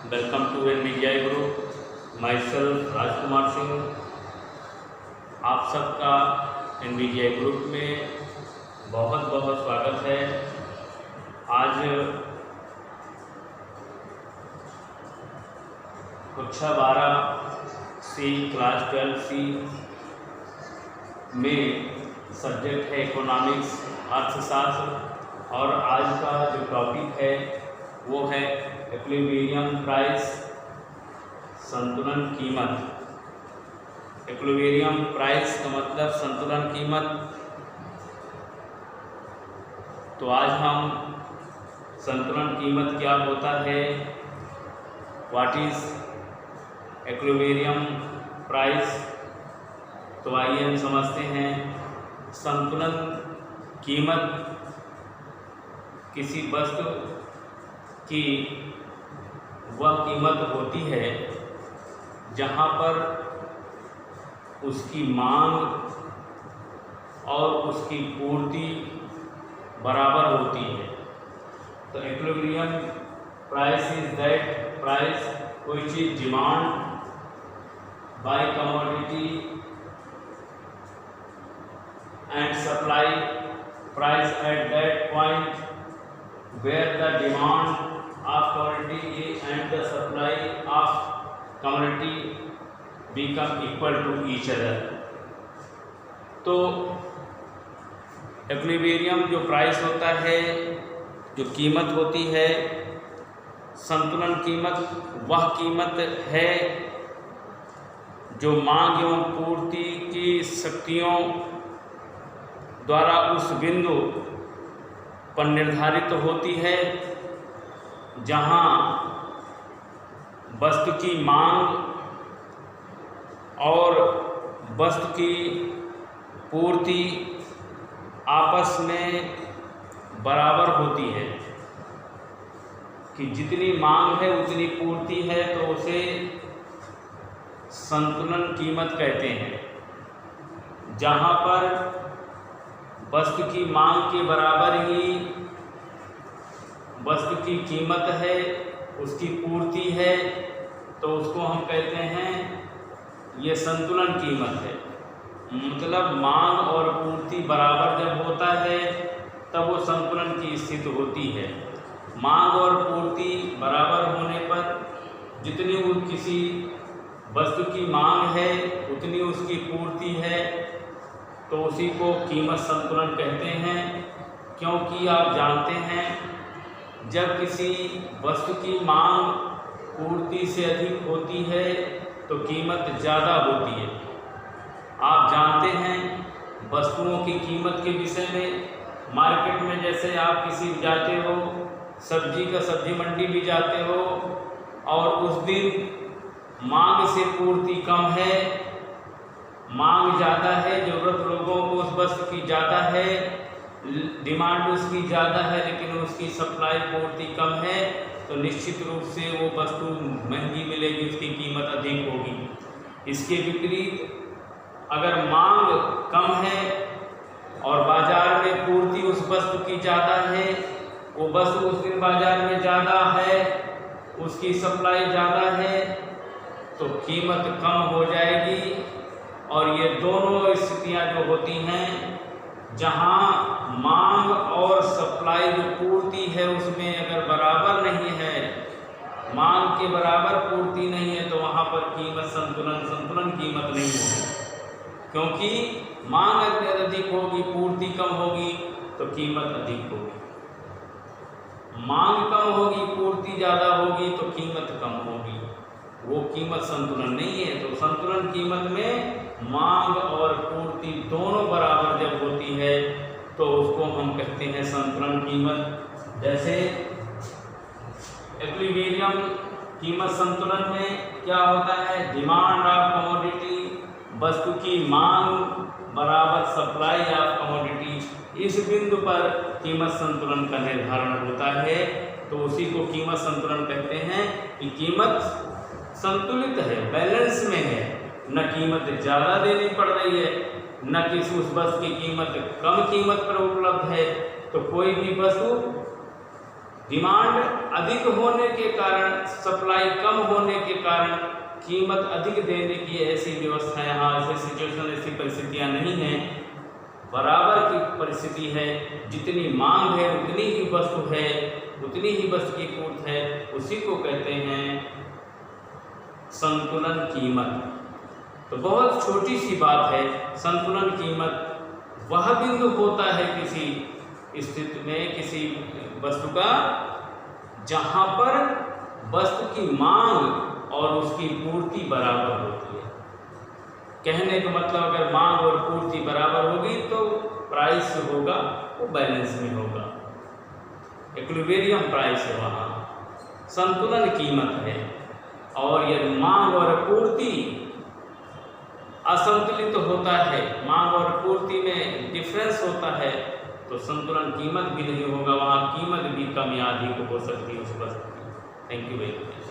Welcome to NBGI group. Myself Rajkumar Singh, आप सबका NBGI group में बहुत बहुत स्वागत है। आज कक्षा 12C क्लास 12C में सब्जेक्ट है इकोनॉमिक्स, अर्थशास्त्र, और आज का जो टॉपिक है वो है इक्विलिब्रियम प्राइस, संतुलन कीमत। इक्विलिब्रियम प्राइस का मतलब संतुलन कीमत। तो आज हम संतुलन कीमत क्या होता है, व्हाट इज इक्विलिब्रियम प्राइस, तो आइए हम समझते हैं। संतुलन कीमत किसी वस्तु की वह कीमत होती है जहाँ पर उसकी मांग और उसकी पूर्ति बराबर होती है। तो equilibrium price is that price which is demand by commodity and supply price at that point where the demand of commodity and the supply of commodity become equal to each other। तो equilibrium जो price होता है, जो कीमत होती है, संतुलन कीमत वह कीमत है जो मांग एवं पूर्ति की शक्तियों द्वारा उस बिंदु पर निर्धारित होती है जहां वस्तु की मांग और वस्तु की पूर्ति आपस में बराबर होती है कि जितनी मांग है उतनी पूर्ति है, तो उसे संतुलन कीमत कहते हैं। जहां पर वस्तु की मांग के बराबर ही वस्तु की कीमत है, उसकी पूर्ति है, तो उसको हम कहते हैं ये संतुलन कीमत है। मतलब मांग और पूर्ति बराबर जब होता है तब वो संतुलन की स्थिति होती है। मांग और पूर्ति बराबर होने पर जितनी किसी वस्तु की मांग है उतनी उसकी पूर्ति है, तो उसी को कीमत संतुलन कहते हैं। क्योंकि आप जानते हैं जब किसी वस्तु की मांग पूर्ति से अधिक होती है तो कीमत ज़्यादा होती है। आप जानते हैं वस्तुओं की कीमत के विषय में। मार्केट में जैसे आप किसी जाते हो, सब्जी मंडी भी जाते हो, और उस दिन मांग से पूर्ति कम है, मांग ज़्यादा है, ज़रूरत लोगों को उस वस्तु की ज़्यादा है, डिमांड उसकी ज़्यादा है, लेकिन उसकी सप्लाई पूर्ति कम है, तो निश्चित रूप से वो वस्तु महंगी मिलेगी, उसकी कीमत अधिक होगी। इसके विपरीत अगर मांग कम है और बाजार में पूर्ति उस वस्तु की ज़्यादा है, वो वस्तु उस दिन बाजार में ज़्यादा है, उसकी सप्लाई ज़्यादा है, तो कीमत कम हो जाएगी। और ये दोनों स्थितियाँ जो होती हैं जहाँ मांग और सप्लाई जो पूर्ति है उसमें अगर बराबर नहीं है, मांग के बराबर पूर्ति नहीं है, तो वहाँ पर कीमत संतुलन कीमत नहीं होगी। क्योंकि मांग अगर अधिक होगी, पूर्ति कम होगी, तो कीमत अधिक होगी। मांग कम होगी, पूर्ति ज़्यादा होगी, तो कीमत कम होगी। वो कीमत संतुलन नहीं है। तो संतुलन कीमत में मांग और पूर्ति दोनों बराबर जब होती है तो उसको हम कहते हैं संतुलन कीमत। जैसे इक्विलिब्रियम कीमत संतुलन में क्या होता है, डिमांड ऑफ कमोडिटी, वस्तु की मांग बराबर सप्लाई ऑफ कमोडिटी, इस बिंदु पर कीमत संतुलन का निर्धारण होता है। तो उसी को कीमत संतुलन कहते हैं कि कीमत संतुलित है, बैलेंस में है, न कीमत ज़्यादा देनी पड़ रही है, न किसी उस वस्तु की कीमत कम कीमत पर उपलब्ध है। तो कोई भी वस्तु डिमांड अधिक होने के कारण, सप्लाई कम होने के कारण कीमत अधिक देने की ऐसी व्यवस्था यहाँ, ऐसे सिचुएशन, ऐसी परिस्थितियाँ नहीं हैं। बराबर की परिस्थिति है, जितनी मांग है उतनी ही वस्तु है, उतनी ही वस्तु की पूर्ति है, उसी को कहते हैं संतुलन कीमत। तो बहुत छोटी सी बात है, संतुलन कीमत वह बिंदु होता है किसी स्थिति में, किसी वस्तु का, जहाँ पर वस्तु की मांग और उसकी पूर्ति बराबर होती है। कहने का मतलब अगर मांग और पूर्ति बराबर होगी तो प्राइस जो होगा वो बैलेंस में होगा, इक्विलिब्रियम प्राइस है, वहाँ संतुलन कीमत है। और यदि मांग और पूर्ति असंतुलित होता है, मांग और पूर्ति में डिफरेंस होता है, तो संतुलन कीमत भी नहीं होगा, वहाँ कीमत भी कम या अधिक हो सकती है उस वस्तु की। Thank you very much.